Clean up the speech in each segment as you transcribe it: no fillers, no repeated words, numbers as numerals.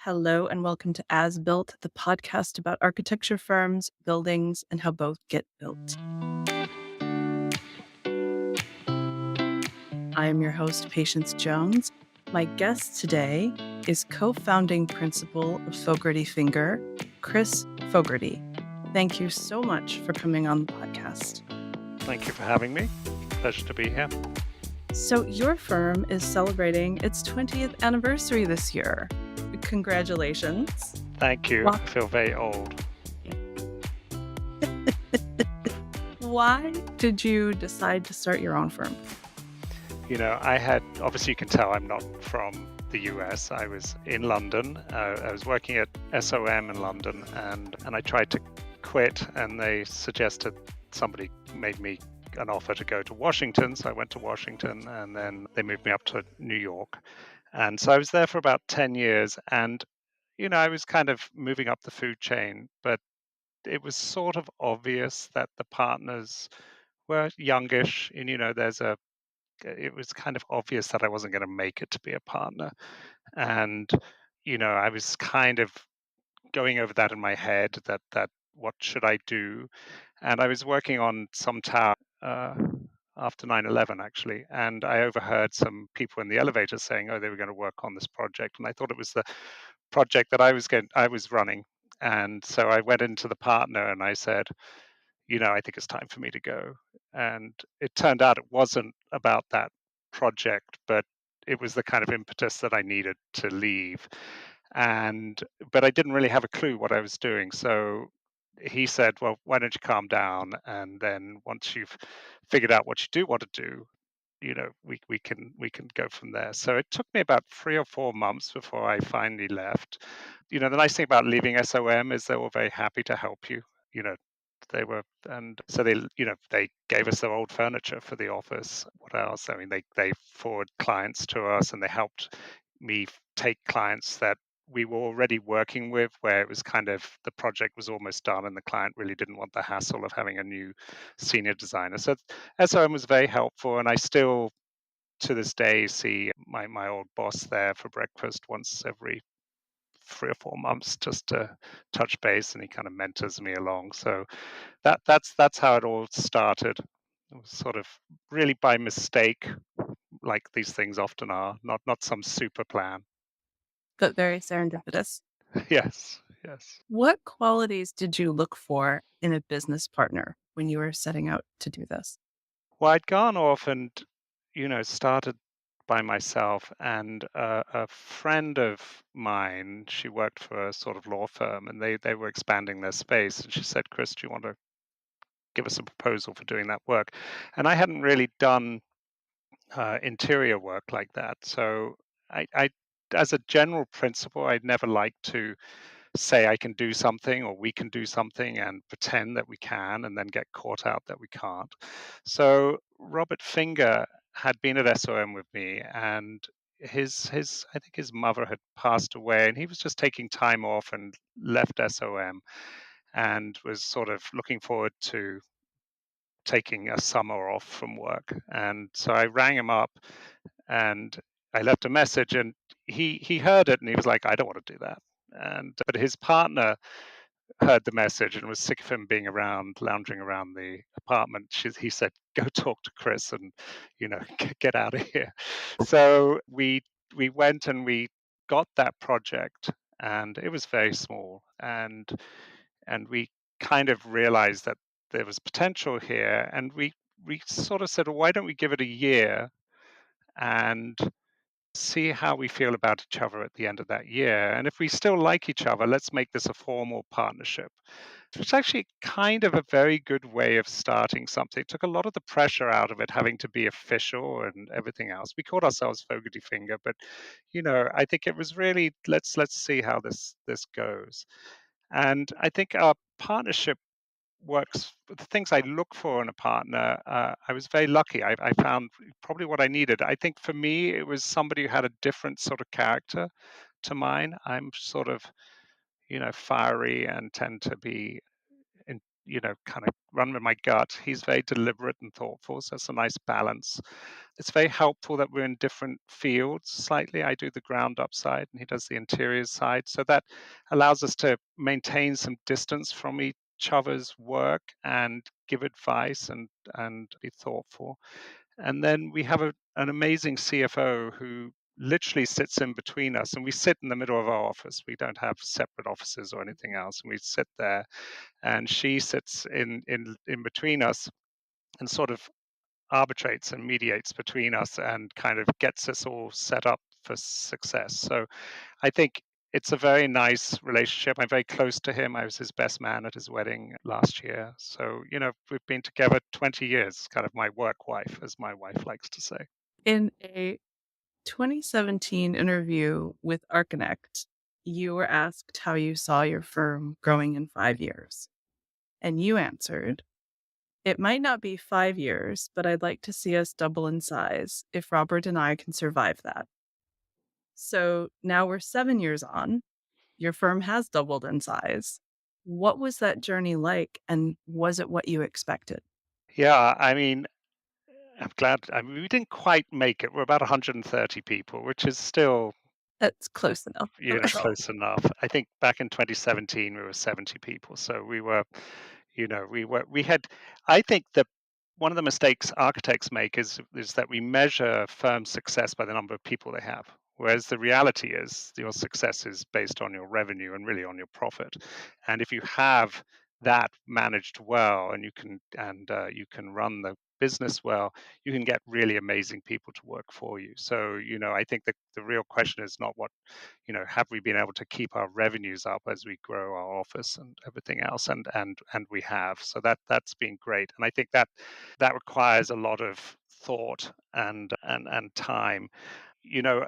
Hello and welcome to As Built, the podcast about architecture firms, buildings, and how both get built. I am your host, Patience Jones. My guest today is co-founding principal of Fogarty Finger, Chris Fogarty. Thank you so much for coming on the podcast. Thank you for having me. Pleasure to be here. So your firm is celebrating its 20th anniversary this year. Congratulations. Thank you. Wow. I feel very old. Why did you decide to start your own firm? Obviously you can tell I'm not from the US. I was in London. I was working at SOM in London and I tried to quit and they suggested somebody made me an offer to go to Washington. So I went to Washington and then they moved me up to New York. And so I was there for about 10 years and, I was kind of moving up the food chain, but it was sort of obvious that the partners were youngish and, it was kind of obvious that I wasn't going to make it to be a partner. And, I was kind of going over that in my head that what should I do? And I was working on some tower after 9/11 actually, and I overheard some people in the elevator saying, "Oh, they were going to work on this project," and I thought it was the project that I was running. And so I went into the partner and I said, I think it's time for me to go. And it turned out it wasn't about that project, but it was the kind of impetus that I needed to leave. But I didn't really have a clue what I was doing. So he said, "Well, why don't you calm down? And then once you've figured out what you do want to do, we can go from there." So it took me about 3 or 4 months before I finally left. The nice thing about leaving SOM is they were very happy to help you. You know, they were, and so they gave us their old furniture for the office. What else? I mean, they forward clients to us, and they helped me take clients that we were already working with, where it was kind of the project was almost done, and the client really didn't want the hassle of having a new senior designer. So SOM was very helpful, and I still to this day see my old boss there for breakfast once every 3 or 4 months just to touch base, and he kind of mentors me along. So that's how it all started. It was sort of really by mistake, like these things often are, not some super plan. But very serendipitous. Yes, yes. What qualities did you look for in a business partner when you were setting out to do this? Well, I'd gone off and, started by myself, and a friend of mine, she worked for a sort of law firm, and they were expanding their space, and she said, "Chris, do you want to give us a proposal for doing that work?" And I hadn't really done interior work like that, so I, as a general principle, I'd never liked to say I can do something or we can do something and pretend that we can and then get caught out that we can't. So Robert Finger had been at SOM with me, and his I think his mother had passed away, and he was just taking time off and left SOM and was sort of looking forward to taking a summer off from work. And so I rang him up and I left a message, and he heard it and he was like, "I don't want to do that." And but his partner heard the message and was sick of him being around, lounging around the apartment. He said, "Go talk to Chris and get out of here." So we went and we got that project, and it was very small, and we kind of realized that there was potential here, and we sort of said, "Well, why don't we give it a year and see how we feel about each other at the end of that year. And if we still like each other, let's make this a formal partnership." It's actually kind of a very good way of starting something. It took a lot of the pressure out of it having to be official and everything else. We called ourselves Fogarty Finger, but I think it was really let's see how this goes. And I think our partnership works. The things I look for in a partner, I was very lucky. I found probably what I needed. I think for me, it was somebody who had a different sort of character to mine. I'm sort of, fiery and tend to be, kind of run with my gut. He's very deliberate and thoughtful, so it's a nice balance. It's very helpful that we're in different fields slightly. I do the ground up side and he does the interiors side. So that allows us to maintain some distance from each other's work and give advice and be thoughtful. And then we have an amazing CFO who literally sits in between us, and we sit in the middle of our office. We don't have separate offices or anything else, and we sit there, and she sits in between us and sort of arbitrates and mediates between us and kind of gets us all set up for success. So I think it's a very nice relationship. I'm very close to him. I was his best man at his wedding last year. So, we've been together 20 years, kind of my work wife, as my wife likes to say. In a 2017 interview with Archinect, you were asked how you saw your firm growing in 5 years. And you answered, "It might not be 5 years, but I'd like to see us double in size if Robert and I can survive that." So now we're 7 years on. Your firm has doubled in size. What was that journey like, and was it what you expected? Yeah, I mean, I'm glad. I mean, we didn't quite make it. We're about 130 people, which is still, That's close enough. close enough. I think back in 2017 we were 70 people, so we had. I think that one of the mistakes architects make is that we measure firm success by the number of people they have, whereas the reality is your success is based on your revenue and really on your profit. And if you have that managed well, and you can run the business well, you can get really amazing people to work for you. So I think the real question is not what, have we been able to keep our revenues up as we grow our office and everything else, and we have. So that's been great, and I think that requires a lot of thought and time. You know,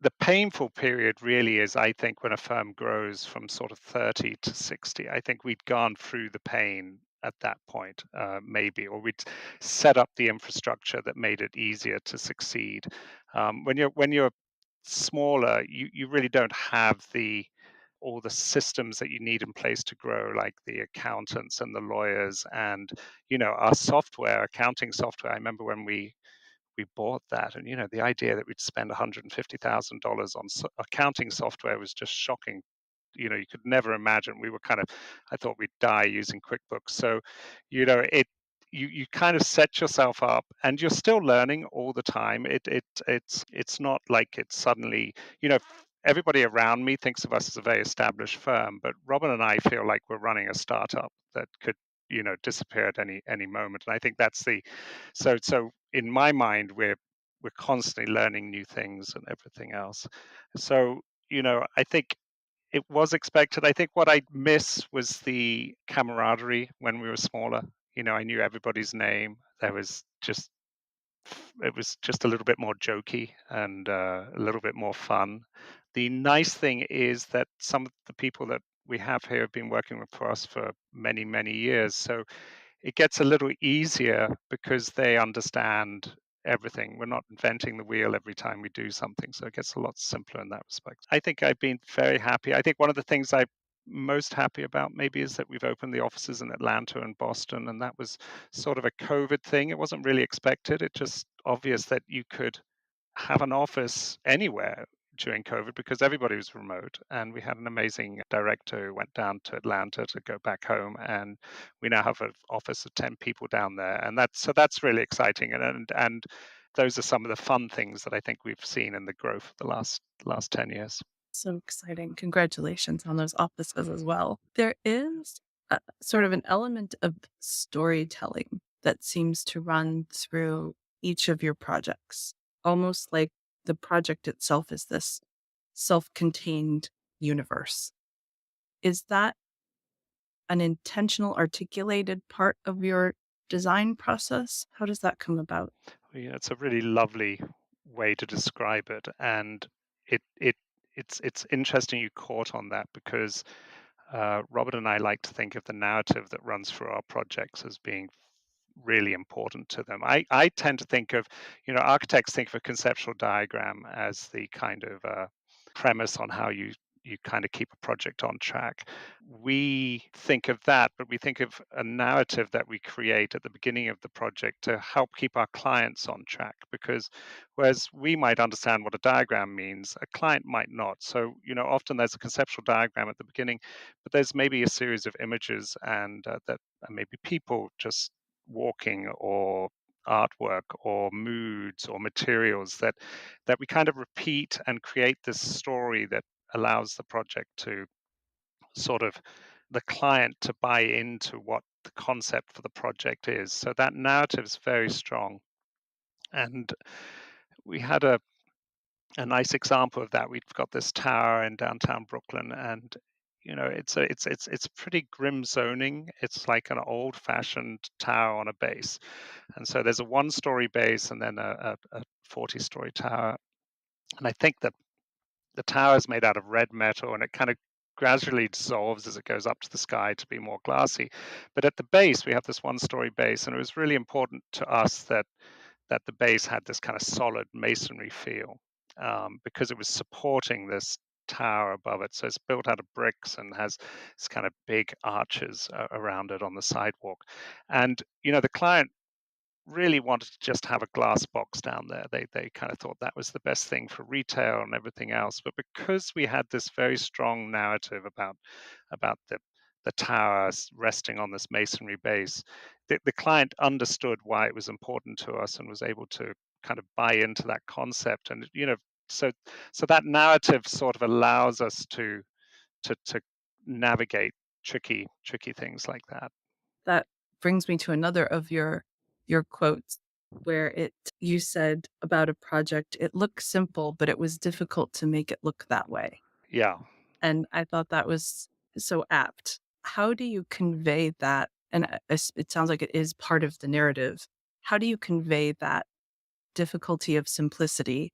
the painful period really is, I think, when a firm grows from sort of 30 to 60. I think we'd gone through the pain at that point, maybe, or we'd set up the infrastructure that made it easier to succeed. When you're smaller, you really don't have all the systems that you need in place to grow, like the accountants and the lawyers, and our software, accounting software. I remember when we bought that, and the idea that we'd spend $150,000 on accounting software was just shocking. You could never imagine. We were kind of, I thought we'd die using QuickBooks. So it you kind of set yourself up, and you're still learning all the time. It's not like it's suddenly, everybody around me thinks of us as a very established firm, but Robin and I feel like we're running a startup that could disappear at any moment. And I think that's the so in my mind, we're constantly learning new things and everything else. So I think it was expected. I think what I miss was the camaraderie when we were smaller. I knew everybody's name. It was just a little bit more jokey and a little bit more fun. The nice thing is that some of the people that we have here have been working for us for many, many years. So it gets a little easier because they understand everything. We're not inventing the wheel every time we do something. So it gets a lot simpler in that respect. I think I've been very happy. I think one of the things I'm most happy about maybe is that we've opened the offices in Atlanta and Boston, and that was sort of a COVID thing. It wasn't really expected. It's just obvious that you could have an office anywhere during COVID because everybody was remote. And we had an amazing director who went down to Atlanta to go back home. And we now have an office of 10 people down there. And that's really exciting. And those are some of the fun things that I think we've seen in the growth of the last 10 years. So exciting. Congratulations on those offices as well. There is sort of an element of storytelling that seems to run through each of your projects, almost like the project itself is this self-contained universe. Is that an intentional articulated part of your design process? How does that come about? It's a really lovely way to describe it, and it's interesting you caught on that because Robert and I like to think of the narrative that runs through our projects as being really important to them. I tend to think of, architects think of a conceptual diagram as the kind of premise on how you you kind of keep a project on track. We think of that, but we think of a narrative that we create at the beginning of the project to help keep our clients on track, because whereas we might understand what a diagram means, a client might not. So, often there's a conceptual diagram at the beginning, but there's maybe a series of images and that maybe people just walking, or artwork, or moods, or materials that we kind of repeat and create this story that allows the project to sort of the client to buy into what the concept for the project is. So that narrative is very strong. And we had a nice example of that. We've got this tower in downtown Brooklyn, and it's pretty grim zoning. It's like an old-fashioned tower on a base, and so there's a one-story base and then a 40-story tower. And I think that the tower is made out of red metal, and it kind of gradually dissolves as it goes up to the sky to be more glassy. But at the base, we have this one-story base, and it was really important to us that the base had this kind of solid masonry feel, because it was supporting this tower above it. So it's built out of bricks and has this kind of big arches around it on the sidewalk. And the client really wanted to just have a glass box down there. They kind of thought that was the best thing for retail and everything else. But because we had this very strong narrative about the tower resting on this masonry base, the client understood why it was important to us and was able to kind of buy into that concept. And so that narrative sort of allows us to navigate tricky things like that. That brings me to another of your quotes where you said about a project, it looked simple, but it was difficult to make it look that way. Yeah. And I thought that was so apt. How do you convey that? And it sounds like it is part of the narrative. How do you convey that difficulty of simplicity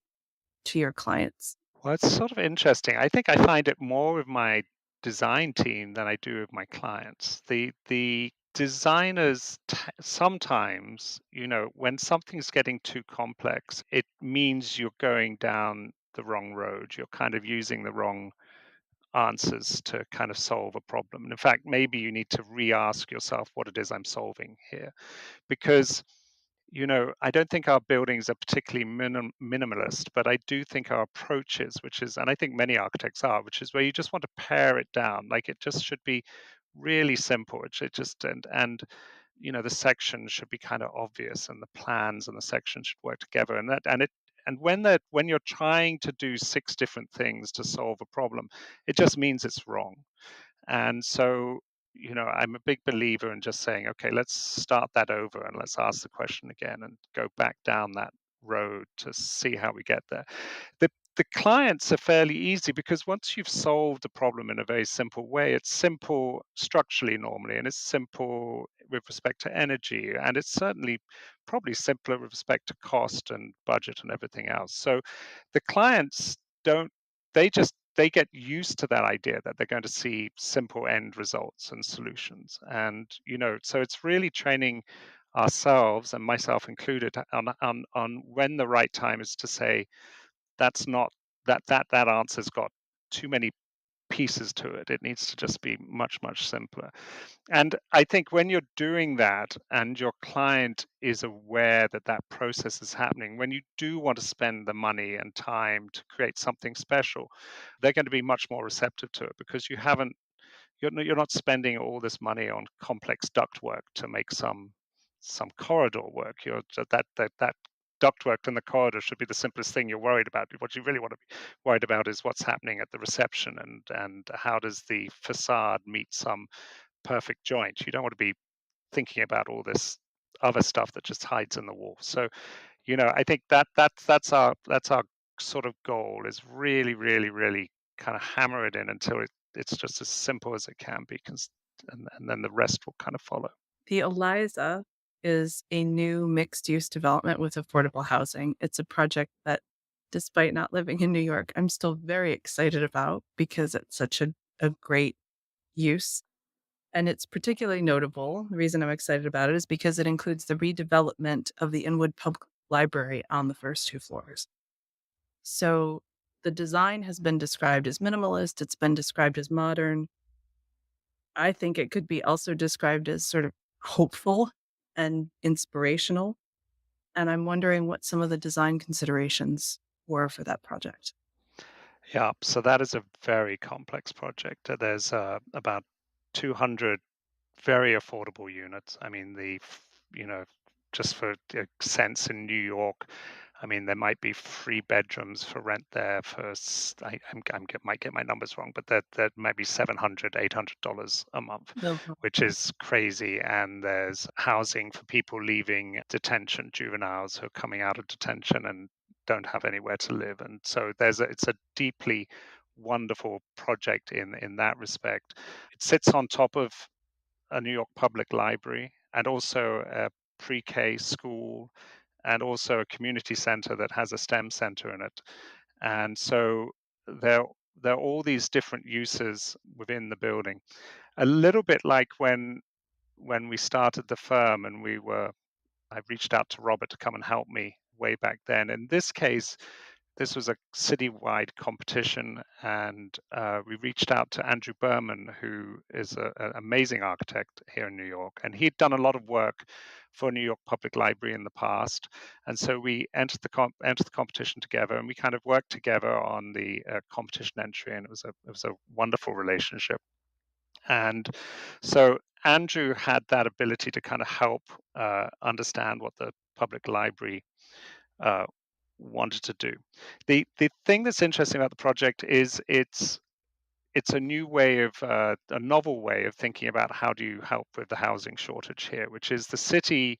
to your clients? Well, it's sort of interesting. I think I find it more with my design team than I do with my clients. The designers sometimes, when something's getting too complex, it means you're going down the wrong road. You're kind of using the wrong answers to kind of solve a problem. And in fact, maybe you need to re-ask yourself what it is I'm solving here, because I don't think our buildings are particularly minimalist, but I do think our approach is, and I think many architects are, which is where you just want to pare it down. Like, it just should be really simple. It just and the sections should be kind of obvious, and the plans and the sections should work together. And when you're trying to do 6 different things to solve a problem, it just means it's wrong. And so, I'm a big believer in just saying, okay, let's start that over and let's ask the question again and go back down that road to see how we get there. The clients are fairly easy, because once you've solved the problem in a very simple way, it's simple structurally normally, and it's simple with respect to energy, and it's certainly probably simpler with respect to cost and budget and everything else. So the clients don't they get used to that idea that they're going to see simple end results and solutions. And so it's really training ourselves, and myself included, on when the right time is to say, that's not that answer's got too many pieces to it. It needs to just be much simpler. And I think when you're doing that and your client is aware that that process is happening, when you do want to spend the money and time to create something special, they're going to be much more receptive to it, because you're not spending all this money on complex ductwork to make some corridor work. That ductwork in the corridor should be the simplest thing you're worried about. What you really want to be worried about is what's happening at the reception, and how does the facade meet some perfect joint. You don't want to be thinking about all this other stuff that just hides in the wall. So, I think that's our sort of goal, is really kind of hammer it in until it's just as simple as it can be, and then the rest will kind of follow. The Eliza is a new mixed use development with affordable housing. It's a project that, despite not living in New York, I'm still very excited about because it's such a great use. And it's particularly notable. The reason I'm excited about it is because it includes the redevelopment of the Inwood Public Library on the first 2 floors. So the design has been described as minimalist, it's been described as modern. I think it could be also described as sort of hopeful and inspirational. And I'm wondering what some of the design considerations were for that project. Yeah, so that is a very complex project. There's about 200 very affordable units. I mean, you know, just for a sense, in New York, I mean, there might be 3 bedrooms for rent there for, might get my numbers wrong, but that might be $700, $800 a month, No. which is crazy. And there's housing for people leaving detention, juveniles who are coming out of detention and don't have anywhere to live. And so it's a deeply wonderful project in that respect. It sits on top of a New York public library and also a pre-K school and also a community center that has a STEM center in it. And so there, there are all these different uses within the building. A little bit like when we started the firm and I reached out to Robert to come and help me way back then. In this case, this was a citywide competition, and we reached out to Andrew Berman, who is an amazing architect here in New York, and he'd done a lot of work for New York Public Library in the past, and so we entered the competition together, and we kind of worked together on the competition entry, and it was a wonderful relationship. And so Andrew had that ability to kind of help understand what the public library uh, wanted to do. The thing that's interesting about the project is it's a new way of a novel way of thinking about how do you help with the housing shortage here, which is the city.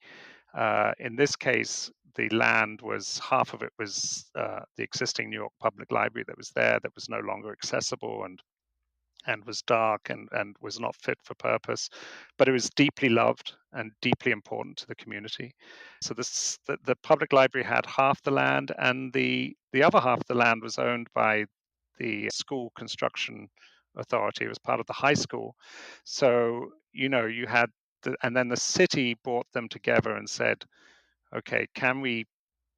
In this case, the land was half of it was the existing New York Public Library that was there that was no longer accessible and was dark and was not fit for purpose, but it was deeply loved and deeply important to the community. So the public library had half the land, and the other half of the land was owned by the school construction authority. It was part of the high school. So, you had and then the city brought them together and said, okay, can we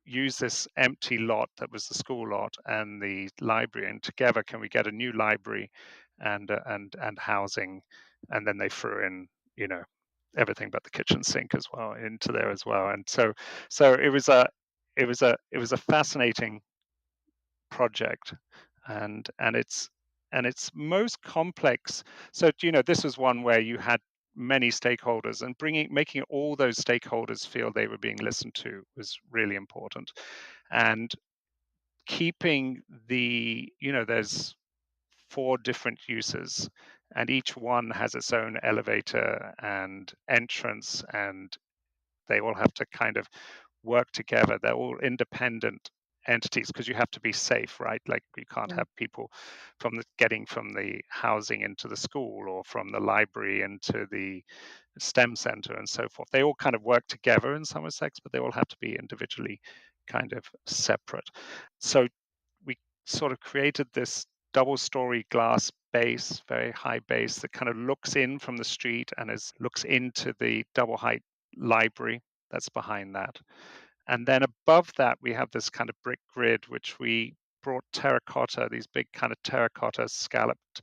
use this empty lot that was the school lot and the library, and together can we get a new library and housing? And then they threw in, you know, everything but the kitchen sink as well into there as well. And so it was a fascinating project, and it's most complex. So this was one where you had many stakeholders, and making all those stakeholders feel they were being listened to was really important. And keeping there's 4 different uses, and each one has its own elevator and entrance, and they all have to kind of work together. They're all independent entities because you have to be safe, right? Like you can't Mm. have people getting from the housing into the school or from the library into the STEM center and so forth. They all kind of work together in some respects, but they all have to be individually kind of separate. So we sort of created this double-story glass base, very high base, that kind of looks in from the street and looks into the double height library that's behind that. And then above that, we have this kind of brick grid, which we brought terracotta, these big kind of terracotta scalloped,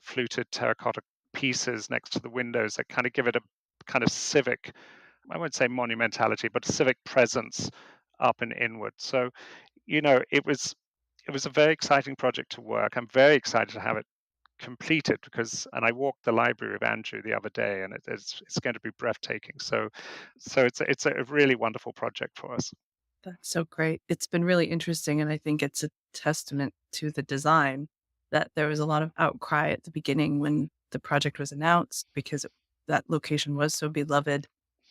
fluted terracotta pieces next to the windows that kind of give it a kind of civic, I won't say monumentality, but civic presence up and inward. So, it was a very exciting project to work. I'm very excited to have it completed and I walked the library with Andrew the other day, and it's going to be breathtaking. So it's a really wonderful project for us. That's so great. It's been really interesting, and I think it's a testament to the design that there was a lot of outcry at the beginning when the project was announced because that location was so beloved.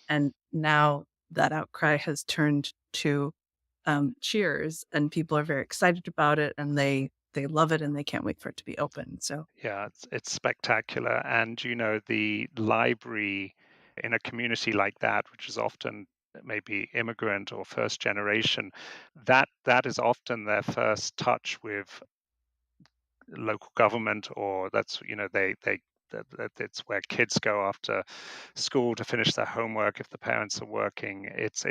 And now that outcry has turned to cheers, and people are very excited about it, and they love it, and they can't wait for it to be open. So Yeah, it's spectacular. And the library in a community like that, which is often maybe immigrant or first generation, that is often their first touch with local government, or that's it's where kids go after school to finish their homework if the parents are working. It's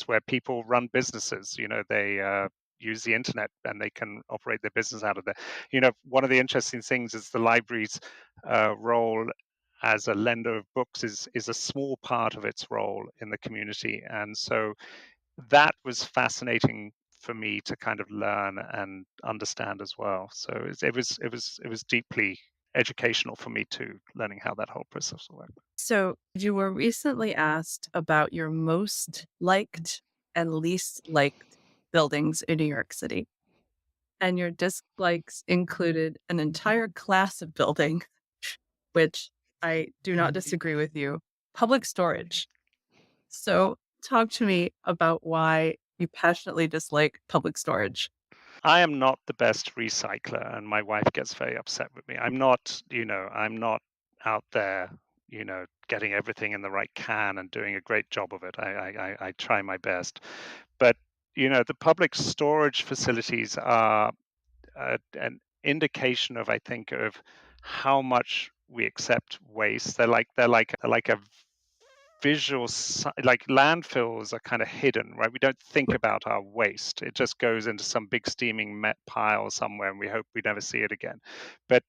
where people run businesses. They use the internet and they can operate their business out of there. One of the interesting things is the library's role as a lender of books is a small part of its role in the community, and so that was fascinating for me to kind of learn and understand as well. So it was deeply educational for me too, learning how that whole process worked. So you were recently asked about your most liked and least liked buildings in New York City. And your dislikes included an entire class of building, which I do not disagree with you, public storage. So talk to me about why you passionately dislike public storage. I am not the best recycler, and my wife gets very upset with me. I'm not out there, getting everything in the right can and doing a great job of it. I try my best, but the public storage facilities are an indication of, I think, of how much we accept waste. They're like a visual, like landfills are kind of hidden, right? We don't think about our waste. It just goes into some big steaming met pile somewhere, and we hope we never see it again. But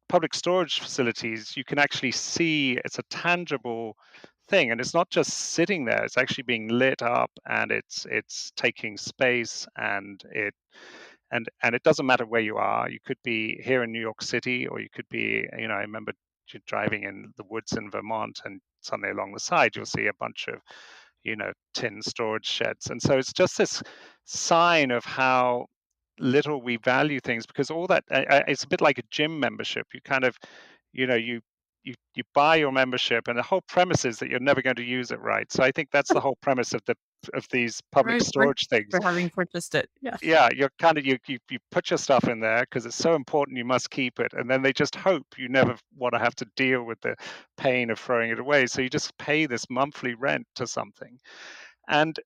public storage facilities, you can actually see it's a tangible thing, and it's not just sitting there. It's actually being lit up, and it's taking space, and it doesn't matter where you are. You could be here in New York City, or you could be, I remember driving in the woods in Vermont, and suddenly along the side you'll see a bunch of, tin storage sheds. And so it's just this sign of how little we value things, because all that, it's a bit like a gym membership. You kind of, you buy your membership, and the whole premise is that you're never going to use it, right? So I think that's the whole premise of these public Right. storage things. For having purchased it. Yes. Yeah, you're kind of, you put your stuff in there because it's so important, you must keep it, and then they just hope you never want to have to deal with the pain of throwing it away, so you just pay this monthly rent to something. And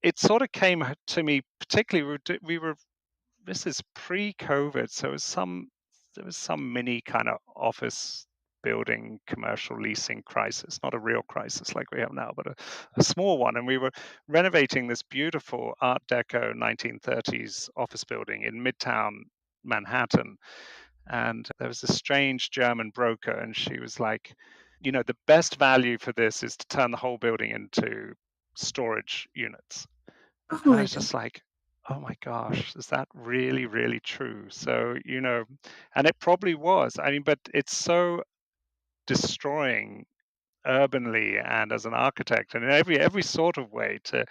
it sort of came to me, particularly we were this is pre-COVID, so there was some mini kind of office building commercial leasing crisis, not a real crisis like we have now, but a small one. And we were renovating this beautiful Art Deco 1930s office building in Midtown Manhattan. And there was a strange German broker, and she was like, the best value for this is to turn the whole building into storage units. Oh And I my was God. just like, oh my gosh, is that really, really true? So, and it probably was. I mean, but it's so destroying urbanly and as an architect and in every sort of way to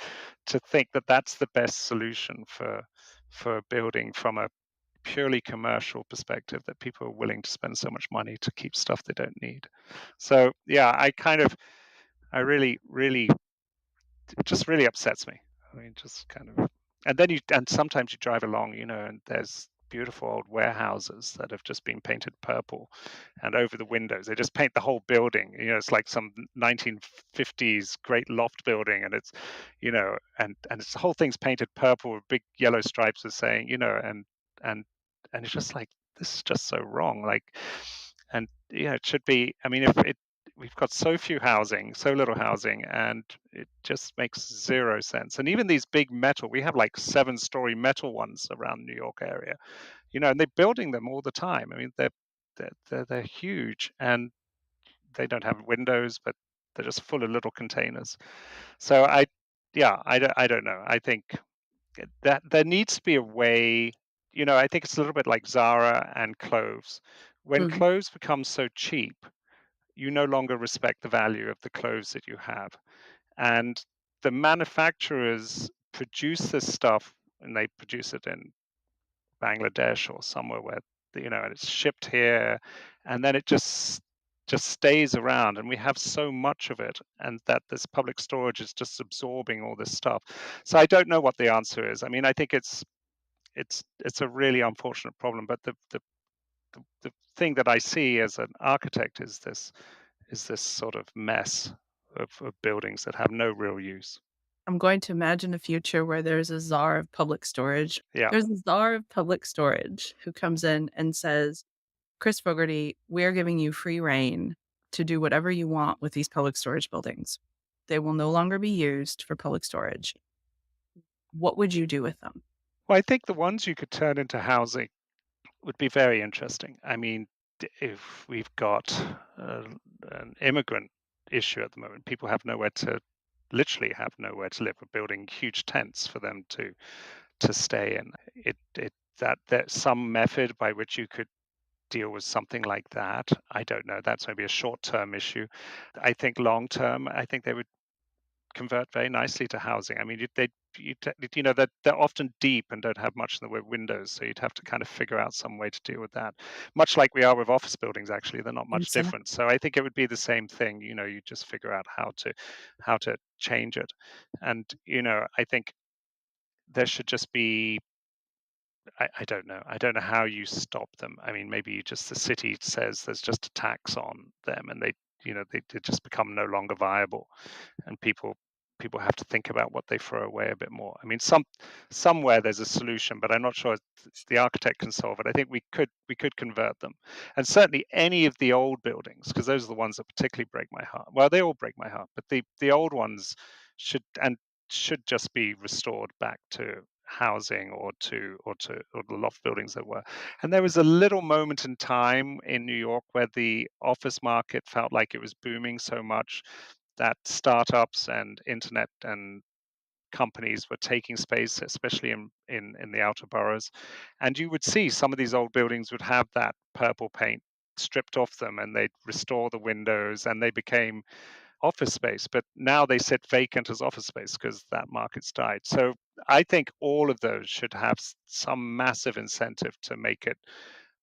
think that that's the best solution for building from a purely commercial perspective, that people are willing to spend so much money to keep stuff they don't need. So yeah, I really, really, it just really upsets me. I mean, just kind of, and sometimes you drive along, and there's beautiful old warehouses that have just been painted purple, and over the windows they just paint the whole building. It's like some 1950s great loft building, and it's, and it's the whole thing's painted purple with big yellow stripes of saying, and and it's just like, this is just so wrong. Like, and it should be. I mean, if it we've got so little housing, and it just makes zero sense. And even these big metal, we have like 7-story metal ones around New York area, and they're building them all the time. I mean, they're huge, and they don't have windows, but they're just full of little containers. So I don't know. I think that there needs to be a way. I think it's a little bit like Zara and clothes. When Mhm. clothes become so cheap, you no longer respect the value of the clothes that you have. And the manufacturers produce this stuff, and they produce it in Bangladesh or somewhere where, and it's shipped here, and then it just stays around, and we have so much of it, and that this public storage is just absorbing all this stuff. So I don't know what the answer is. I mean, I think it's a really unfortunate problem, but the thing that I see as an architect is this sort of mess of buildings that have no real use. I'm going to imagine a future where there's a czar of public storage. Yeah. There's a czar of public storage who comes in and says, Chris Fogarty, we're giving you free reign to do whatever you want with these public storage buildings. They will no longer be used for public storage. What would you do with them? Well, I think the ones you could turn into housing would be very interesting. I mean, if we've got uh, an immigrant issue at the moment, people have nowhere to literally have nowhere to live. We're building huge tents for them to stay in. It that there's some method by which you could deal with something like that. I don't know. That's maybe a short-term issue. I think long-term, I think they would convert very nicely to housing. I mean, you know, they're often deep and don't have much in the way of windows, so you'd have to kind of figure out some way to deal with that. Much like we are with office buildings, actually, they're not much Exactly. different. So I think it would be the same thing. You know, you just figure out how to change it, and you know, I think there should just be. I don't know. I don't know how you stop them. I mean, maybe you just the city says there's just a tax on them, and they just become no longer viable, and people have to think about what they throw away a bit more. I mean, somewhere there's a solution, but I'm not sure the architect can solve it. I think we could convert them, and certainly any of the old buildings, because those are the ones that particularly break my heart. Well, they all break my heart, but the old ones should just be restored back to housing or the loft buildings that were. And there was a little moment in time in New York where the office market felt like it was booming so much that startups and internet and companies were taking space, especially in the outer boroughs. And you would see some of these old buildings would have that purple paint stripped off them, and they'd restore the windows, and they became office space. But now they sit vacant as office space because that market's died. So I think all of those should have some massive incentive to make it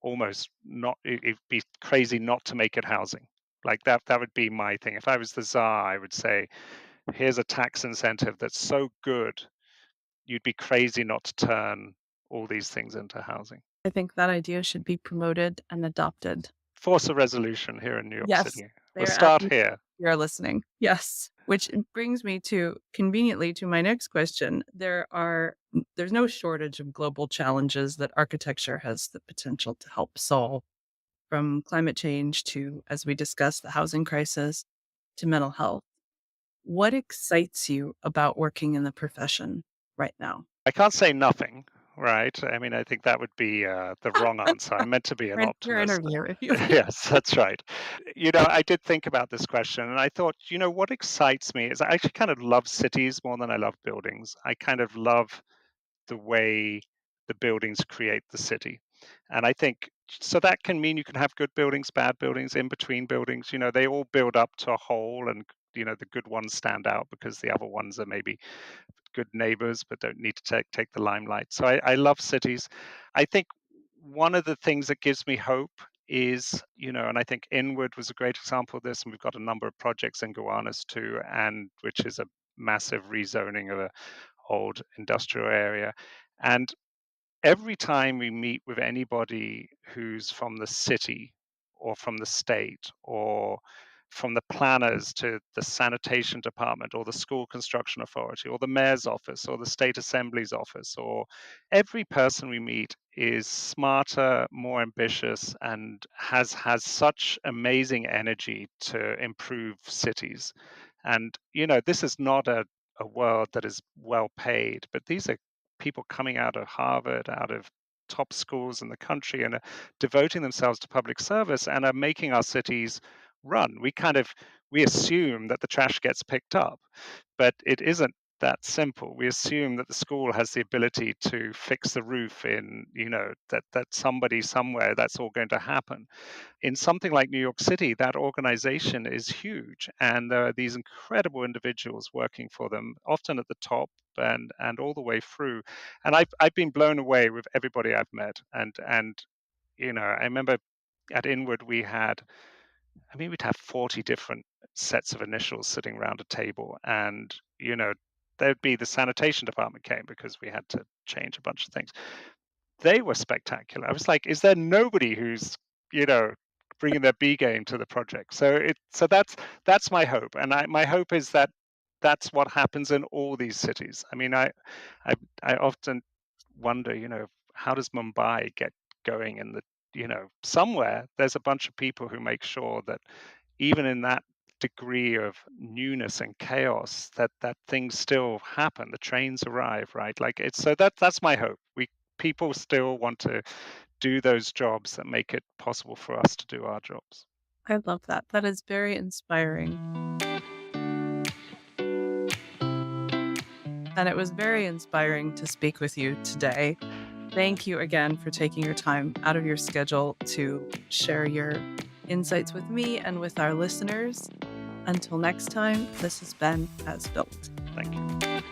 almost not. It'd be crazy not to make it housing. Like that would be my thing. If I was the czar, I would say, here's a tax incentive that's so good, you'd be crazy not to turn all these things into housing. I think that idea should be promoted and adopted. Force a resolution here in New York Yes, City. We'll they're at start here. you're listening. Yes, which brings me to conveniently to my next question. There's no shortage of global challenges that architecture has the potential to help solve, from climate change to, as we discussed, the housing crisis to mental health. What excites you about working in the profession right now? I can't say nothing, right? I mean, I think that would be the wrong answer. I'm meant to be an Your optimist. interview, if you Yes, that's right. You know, I did think about this question, and I thought, you know, what excites me is I actually kind of love cities more than I love buildings. I kind of love the way the buildings create the city. And I think so that can mean you can have good buildings, bad buildings, in between buildings. You know, they all build up to a whole, and you know, the good ones stand out because the other ones are maybe good neighbors but don't need to take the limelight. So I love cities. I think one of the things that gives me hope is, you know, and I think Inward was a great example of this, and we've got a number of projects in Gowanus too, and which is a massive rezoning of a old industrial area. And every time we meet with anybody who's from the city or from the state or from the planners to the sanitation department or the school construction authority or the mayor's office or the state assembly's office, or every person we meet is smarter, more ambitious, and has such amazing energy to improve cities. And you know, this is not a world that is well paid, but these are people coming out of Harvard, out of top schools in the country, and are devoting themselves to public service and are making our cities run. We assume that the trash gets picked up, but it isn't that simple. We assume that the school has the ability to fix the roof in, you know, that somebody somewhere that's all going to happen. In something like New York City, that organization is huge, and there are these incredible individuals working for them, often at the top and all the way through. And I've been blown away with everybody I've met. And you know, I remember at Inward we'd have 40 different sets of initials sitting around a table, and you know, there'd be the sanitation department came because we had to change a bunch of things. They were spectacular. I was like, is there nobody who's, you know, bringing their B game to the project? So that's my hope, and my hope is that that's what happens in all these cities. I mean, I I often wonder, you know, how does Mumbai get going in the, you know, somewhere there's a bunch of people who make sure that even in that degree of newness and chaos that things still happen. The trains arrive, right? Like it's so that's my hope. People still want to do those jobs that make it possible for us to do our jobs. I love that. That is very inspiring. And it was very inspiring to speak with you today. Thank you again for taking your time out of your schedule to share your insights with me and with our listeners. Until next time, this has been As Built. Thank you.